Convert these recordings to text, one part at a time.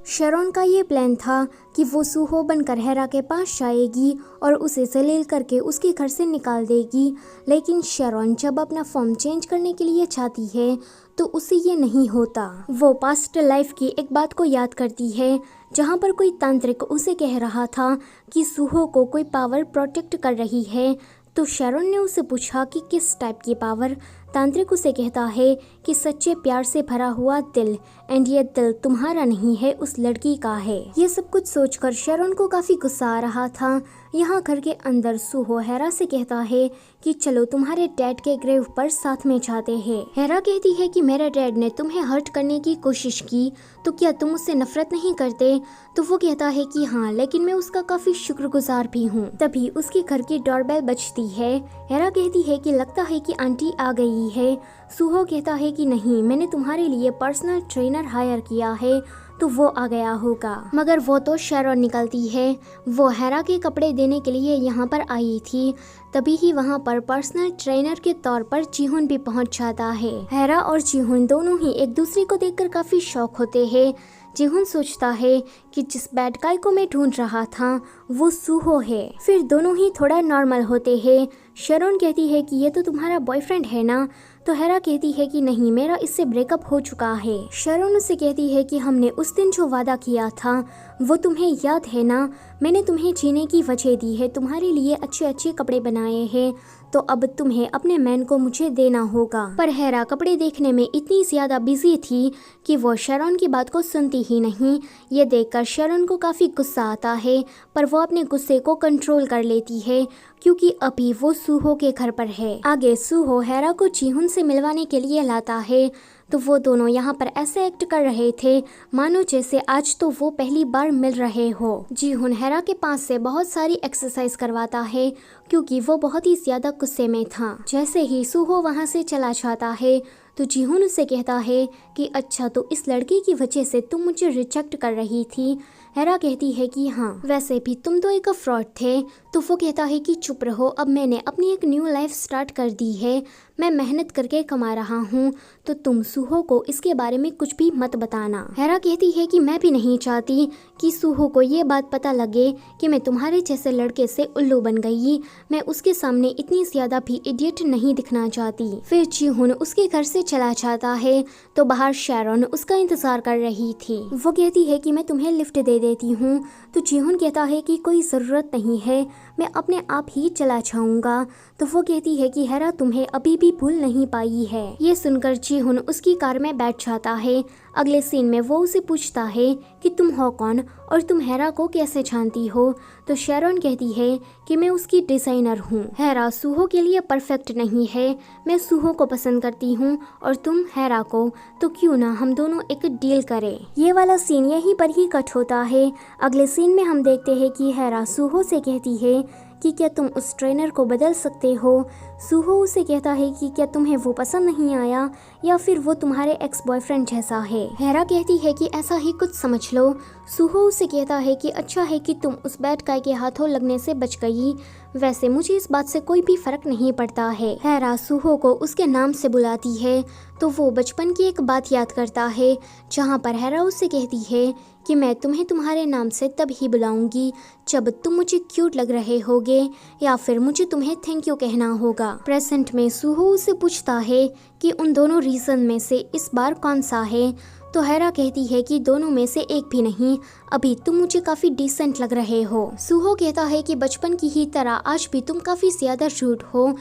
शैरॉन का ये प्लान था कि वो सूहो बनकर हेरा के पास जाएगी और उसे जलील करके उसके घर से निकाल देगी, लेकिन शैरॉन जब अपना फॉर्म चेंज करने के लिए चाहती है तो उसे ये नहीं होता। वो पास्ट लाइफ की एक बात को याद करती है जहाँ पर कोई तांत्रिक उसे कह रहा था कि सूहो को कोई पावर प्रोटेक्ट कर रही है। तो शैरॉन ने उसे पूछा कि किस टाइप की पावर। तांत्रिक उसे कहता है कि सच्चे प्यार से भरा हुआ दिल, एंड ये दिल तुम्हारा नहीं है, उस लड़की का है। ये सब कुछ सोचकर शैरॉन को काफी गुस्सा आ रहा था। यहाँ घर के अंदर सूहो हेरा से कहता है कि चलो तुम्हारे डैड के ग्रेव पर साथ में जाते हैं। हेरा कहती है कि मेरे डैड ने तुम्हें हर्ट करने की कोशिश की तो क्या तुम उससे नफरत नहीं करते? तो वो कहता है कि हाँ, लेकिन मैं उसका काफी शुक्रगुजार भी हूँ। तभी उसके घर की डोरबेल बजती है। हेरा कहती है कि लगता है कि आंटी आ गई है। सूहो कहता है कि नहीं, मैंने तुम्हारे लिए पर्सनल ट्रेनर हायर किया है, तो वो आ गया होगा। मगर वो तो शैरॉन निकलती है। वो हेरा के कपड़े देने के लिए यहाँ पर आई थी। तभी ही वहाँ पर पर्सनल ट्रेनर के तौर पर जीहुन भी पहुँच जाता है। हेरा और जीहुन दोनों ही एक दूसरे को देखकर काफी शौक होते हैं। जीहुन सोचता है कि जिस बैड गाय को मैं ढूंढ रहा था वो सूहो है। फिर दोनों ही थोड़ा नॉर्मल होते हैं। शैरॉन कहती है कि ये तो तुम्हारा बॉयफ्रेंड है ना? तो हेरा कहती है कि नहीं, मेरा इससे ब्रेकअप हो चुका है। शैरॉन उससे कहती है कि हमने उस दिन जो वादा किया था वो तुम्हें याद है ना? मैंने तुम्हें जीने की वजह दी है, तुम्हारे लिए अच्छे अच्छे कपड़े बनाए हैं, तो अब तुम्हें अपने मैन को मुझे देना होगा। पर हेरा कपड़े देखने में इतनी ज्यादा बिजी थी कि वो शैरॉन की बात को सुनती ही नहीं। ये देखकर शैरॉन को काफी गुस्सा आता है, पर वो अपने गुस्से को कंट्रोल कर लेती है क्योंकि अभी वो सूहो के घर पर है। आगे सूहो हेरा को जीहुन से मिलवाने के लिए लाता है, तो वो दोनों यहाँ पर ऐसे एक्ट कर रहे थे मानो जैसे आज तो वो पहली बार मिल रहे हो। जीहुन हेरा के पास से बहुत सारी एक्सरसाइज करवाता है क्योंकि वो बहुत ही ज्यादा गुस्से में था। जैसे ही सूहो वहाँ से चला जाता है तो जीहुन उससे कहता है कि अच्छा, तो इस लड़की की वजह से तुम मुझे रिजेक्ट कर रही थी। हेरा कहती है कि हाँ, वैसे भी तुम तो एक फ्रॉड थे। तो वो कहता है कि चुप रहो, अब मैंने अपनी एक न्यू लाइफ स्टार्ट कर दी है, मैं मेहनत करके कमा रहा हूँ, तो तुम सूहो को इसके बारे में कुछ भी मत बताना। हेरा कहती है कि मैं भी नहीं चाहती कि सूहो को ये बात पता लगे कि मैं तुम्हारे जैसे लड़के से उल्लू बन गई। मैं उसके सामने इतनी ज्यादा भी इडियट नहीं दिखना चाहती। फिर जीहुन उसके घर से चला जाता है तो बाहर शैरॉन उसका इंतजार कर रही थी। वो कहती है कि मैं तुम्हें लिफ्ट दे देती हूँ। तो जीहुन कहता है कि कोई जरूरत नहीं है, मैं अपने आप ही चला जाऊंगा। तो वो कहती है कि हेरा तुम्हें अभी भी भूल नहीं पाई है। ये सुनकर जीहुन उसकी कार में बैठ जाता है। अगले सीन में वो उसे पूछता है कि तुम हो कौन और तुम हेरा को कैसे जानती हो? तो शैरॉन कहती है कि मैं उसकी डिजाइनर हूँ। हेरा सूहो के लिए परफेक्ट नहीं है, मैं सूहो को पसंद करती हूँ और तुम हेरा को, तो क्यों ना हम दोनों एक डील करें। ये वाला सीन यहीं पर ही कट होता है। अगले सीन में हम देखते हैं कि हेरा सूहो से कहती है कि क्या तुम उस ट्रेनर को बदल सकते हो? सूहो उसे कहता है कि क्या तुम्हें वो पसंद नहीं आया या फिर वो तुम्हारे एक्स बॉयफ्रेंड जैसा है? हेरा कहती है कि ऐसा ही कुछ समझ लो। सूहो उसे कहता है कि अच्छा है कि तुम उस बैड गाय के हाथों लगने से बच गई, वैसे मुझे इस बात से कोई भी फर्क नहीं पड़ता है। हेरा सूहो को उसके नाम से बुलाती है तो वो बचपन की एक बात याद करता है जहाँ पर हेरा उससे कहती है कि मैं तुम्हें तुम्हारे नाम से तब ही बुलाऊंगी जब तुम मुझे क्यूट लग रहे होगे या फिर मुझे तुम्हें थैंक यू कहना होगा। प्रेजेंट में सूहो उससे पूछता है कि उन दोनों रीजन में से इस बार कौन सा है? तो हेरा कहती है कि दोनों में से एक भी नहीं, अभी तुम मुझे काफी डिसेंट लग रहे हो। सूहो कहता है कि बचपन की ही तरह आज भी तुम काफी ज्यादा रूड हो।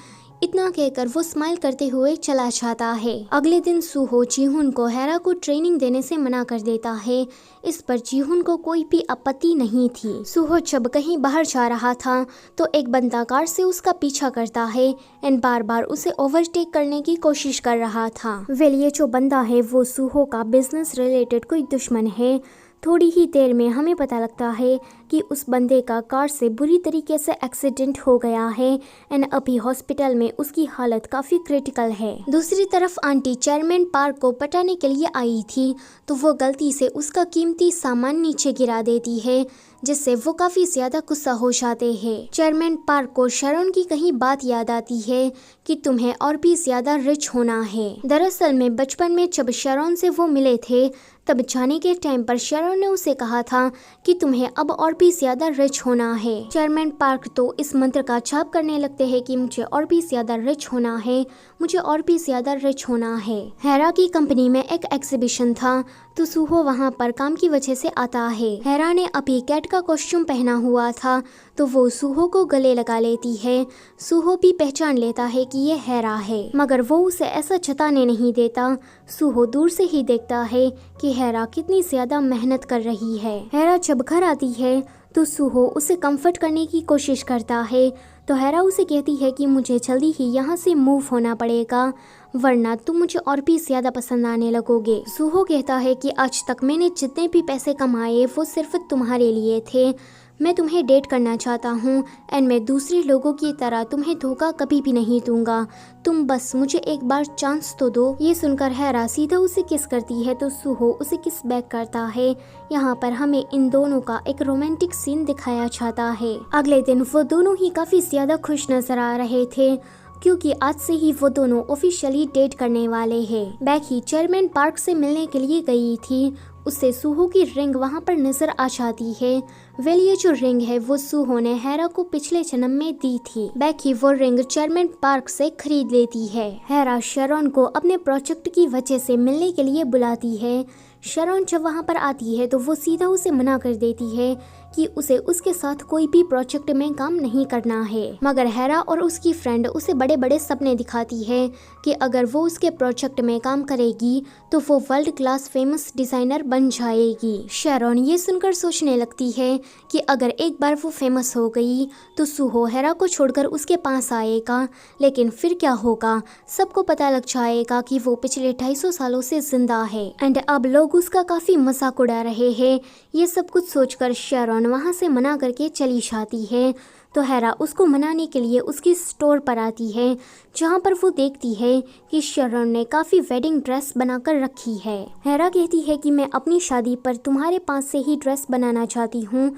इतना कहकर वो स्माइल करते हुए चला जाता है। अगले दिन सूहो जीहुन को हेरा को ट्रेनिंग देने से मना कर देता है। इस पर जीहुन को कोई भी आपत्ति नहीं थी। सूहो जब कहीं बाहर जा रहा था तो एक बंदा कार से उसका पीछा करता है एंड बार बार उसे ओवरटेक करने की कोशिश कर रहा था। वेल, ये जो बंदा है वो सूहो का बिजनेस रिलेटेड कोई दुश्मन है। थोड़ी ही देर में हमें पता लगता है कि उस बंदे का कार से बुरी तरीके से एक्सीडेंट हो गया है एंड अभी हॉस्पिटल में उसकी हालत काफी क्रिटिकल है। दूसरी तरफ आंटी चेयरमैन पार्क को पटाने के लिए आई थी तो वो गलती से उसका कीमती सामान नीचे गिरा देती है, जिससे वो काफी ज्यादा गुस्सा हो जाते हैं। चेयरमैन पार्क को शैरॉन की कहीं बात याद आती है कि तुम्हें और भी ज्यादा रिच होना है। दरअसल में बचपन में जब शैरॉन से वो मिले थे तब जाने के टाइम पर शैरॉन ने उसे कहा था कि तुम्हें अब और भी ज्यादा रिच होना है। चेयरमैन पार्क तो इस मंत्र का जाप करने लगते हैं कि मुझे और भी ज्यादा रिच होना है, मुझे और भी ज्यादा रिच होना है। हेरा की कंपनी में एक एग्जीबिशन था तो सूहो वहाँ पर काम की वजह से आता है। हेरा ने अभी कैट का कॉस्ट्यूम पहना हुआ था तो वो सूहो को गले लगा लेती है। सूहो भी पहचान लेता है कि ये हेरा है, मगर वो उसे ऐसा जताने नहीं देता। सूहो दूर से ही देखता है कि हेरा कितनी ज्यादा मेहनत कर रही है। हेरा जब घर आती है तो सूहो उसे कंफर्ट करने की कोशिश करता है तो हेरा उसे कहती है कि मुझे जल्दी ही यहाँ से मूव होना पड़ेगा वरना तुम मुझे और भी ज्यादा पसंद आने लगोगे। सूहो कहता है कि आज तक मैंने जितने भी पैसे कमाए वो सिर्फ तुम्हारे लिए थे, मैं तुम्हें डेट करना चाहता हूँ एंड मैं दूसरे लोगों की तरह तुम्हें धोखा कभी भी नहीं दूंगा, तुम बस मुझे एक बार चांस तो दो। ये सुनकर हेरा सीधा उसे किस करती है तो सूहो उसे किस बैक करता है। यहाँ पर हमें इन दोनों का एक रोमांटिक सीन दिखाया जाता है। अगले दिन वो दोनों ही काफी ज्यादा खुश नजर आ रहे थे क्योंकि आज से ही वो दोनों ऑफिशियली डेट करने वाले हैं। बेकी चेयरमैन पार्क से मिलने के लिए गई थी, उससे सूहो की रिंग वहाँ पर नजर आ जाती है। वेल ये जो रिंग है वो सूहो ने हेरा को पिछले जन्म में दी थी। बेकी वो रिंग चेयरमैन पार्क से खरीद लेती है। हेरा शैरॉन को अपने प्रोजेक्ट की वजह से मिलने के लिए बुलाती है। शैरॉन जब वहाँ पर आती है तो वो सीधा उसे मना कर देती है कि उसे उसके साथ कोई भी प्रोजेक्ट में काम नहीं करना है, मगर हेरा और उसकी फ्रेंड उसे बड़े बड़े सपने दिखाती है कि अगर वो उसके प्रोजेक्ट में काम करेगी तो वो वर्ल्ड क्लास फेमस डिजाइनर बन जाएगी। शैरॉन ये सुनकर सोचने लगती है कि अगर एक बार वो फेमस हो गई तो सूहो हेरा को छोड़कर उसके पास आएगा, लेकिन फिर क्या होगा, सबको पता लग जाएगा कि वो पिछले 250 सालों से जिंदा है एंड अब लोग उसका काफी मजाक उड़ा रहे हैं। ये सब कुछ सोचकर शैरॉन वहाँ से मना करके चली जाती है तो हेरा उसको मनाने के लिए उसकी स्टोर पर आती है जहाँ पर वो देखती है कि शैरॉन ने काफी वेडिंग ड्रेस बनाकर रखी है। हेरा कहती है कि मैं अपनी शादी पर तुम्हारे पास से ही ड्रेस बनाना चाहती हूँ।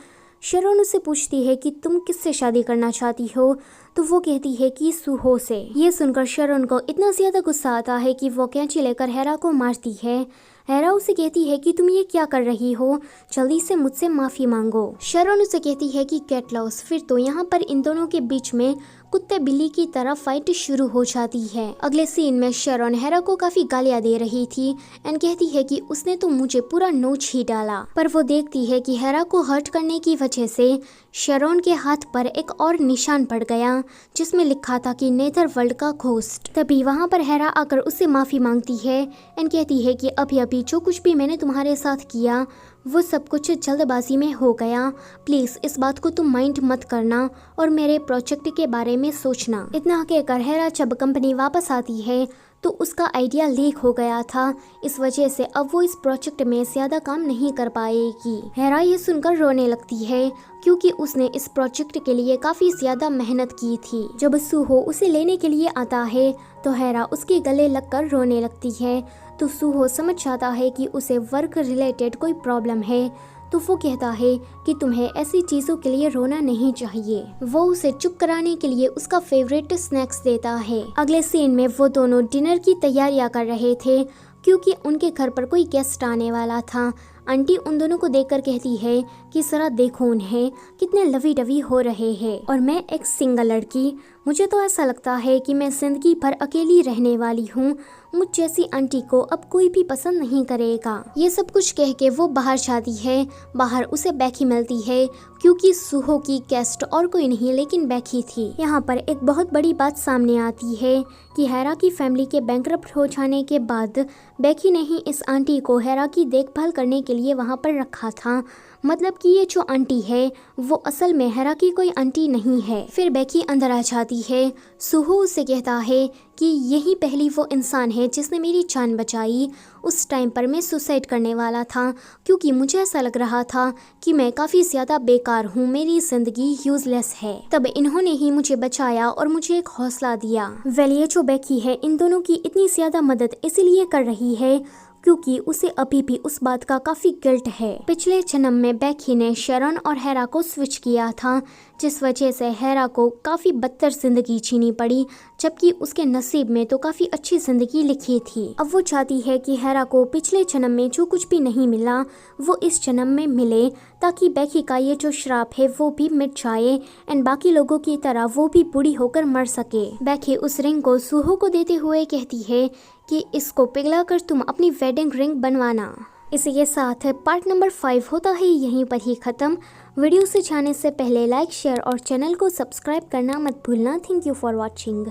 शैरॉन उससे पूछती है कि तुम किससे शादी करना चाहती हो तो वो कहती है कि सूहो से। ये सुनकर शैरॉन को इतना ज्यादा गुस्सा आता है कि वो कैंची लेकर हेरा को मारती है। हेरा उसे कहती है कि तुम ये क्या कर रही हो, जल्दी से मुझसे माफी मांगो। शैरॉन उसे कहती है कि गेट लॉस्ट। फिर तो यहाँ पर इन दोनों के बीच में कुत्ते बिल्ली की तरह फाइट शुरू हो जाती है। अगले सीन में शैरॉन हेरा को काफी गालियां दे रही थी एंड कहती है कि उसने तो मुझे पूरा नोच ही डाला, पर वो देखती है कि हेरा को हर्ट करने की वजह से शैरॉन के हाथ पर एक और निशान पड़ गया जिसमें लिखा था कि नेदरवर्ल्ड का घोस्ट। तभी वहाँ पर हेरा आकर उससे माफी मांगती है एंड कहती है कि अभी जो कुछ भी मैंने तुम्हारे साथ किया वो सब कुछ जल्दबाजी में हो गया, प्लीज इस बात को तुम माइंड मत करना और मेरे प्रोजेक्ट के बारे में सोचना। इतना कहकर हेरा जब कंपनी वापस आती है तो उसका आइडिया लीक हो गया था, इस वजह से अब वो इस प्रोजेक्ट में ज्यादा काम नहीं कर पाएगी। हेरा ये सुनकर रोने लगती है क्योंकि उसने इस प्रोजेक्ट के लिए काफी ज्यादा मेहनत की थी। जब सूहो उसे लेने के लिए आता है तो हेरा उसके गले लगकर रोने लगती है तो सूहो समझ जाता है कि उसे वर्क रिलेटेड कोई प्रॉब्लम है तो वो कहता है कि तुम्हें ऐसी चीजों के लिए रोना नहीं चाहिए। वो उसे चुप कराने के लिए उसका फेवरेट स्नैक्स देता है। अगले सीन में वो दोनों डिनर की तैयारियां कर रहे थे क्योंकि उनके घर पर कोई गेस्ट आने वाला था। आंटी उन दोनों को देखकर कहती है कि जरा देखो उन्हें कितने लवी डवी हो रहे हैं और मैं एक सिंगल लड़की, मुझे तो ऐसा लगता है कि मैं जिंदगी भर अकेली रहने वाली हूँ, मुझ जैसी आंटी को अब कोई भी पसंद नहीं करेगा। ये सब कुछ कह के वो बाहर जाती है। बाहर उसे बेकी मिलती है क्योंकि सूहो की गेस्ट और कोई नहीं लेकिन बेकी थी। यहाँ पर एक बहुत बड़ी बात सामने आती है कि हेरा की फैमिली के बैंकरप्ट हो जाने के बाद बेकी ने ही इस आंटी को हेरा की देखभाल करने के लिए वहाँ पर रखा था। मतलब कि ये जो आंटी है वो असल में हेरा की कोई आंटी नहीं है। फिर बेकी अंदर आ जाती है। सूहो उससे कहता है कि यही पहली वो इंसान है जिसने मेरी जान बचाई। उस टाइम पर मैं सुसाइड करने वाला था क्योंकि मुझे ऐसा लग रहा था कि मैं काफ़ी ज़्यादा बेकार हूँ, मेरी ज़िंदगी यूजलेस है। तब इन्होंने ही मुझे बचाया और मुझे एक हौसला दिया। वेल ये जो बेकी है इन दोनों की इतनी ज़्यादा मदद इसीलिए कर रही है क्योंकि उसे अभी भी उस बात का काफ़ी गिल्ट है। पिछले जन्म में बेकी ने शेरॉन और हेरा को स्विच किया था, जिस वजह से हेरा को काफ़ी बदतर ज़िंदगी जीनी पड़ी, जबकि उसके नसीब में तो काफ़ी अच्छी ज़िंदगी लिखी थी। अब वो चाहती है कि हेरा को पिछले जन्म में जो कुछ भी नहीं मिला वो इस जन्म में मिले, ताकि बेकी का ये जो श्राप है वो भी मिट जाए एंड बाकी लोगों की तरह वो भी बूढ़ी होकर मर सके। बेकी उस रिंग को सूहो को देते हुए कहती है कि इसको पिघलाकर तुम अपनी वेडिंग रिंग बनवाना। इसी के साथ पार्ट नंबर 5 होता है यहीं पर ही ख़त्म। वीडियो से जाने से पहले लाइक, शेयर और चैनल को सब्सक्राइब करना मत भूलना। Thank you for watching.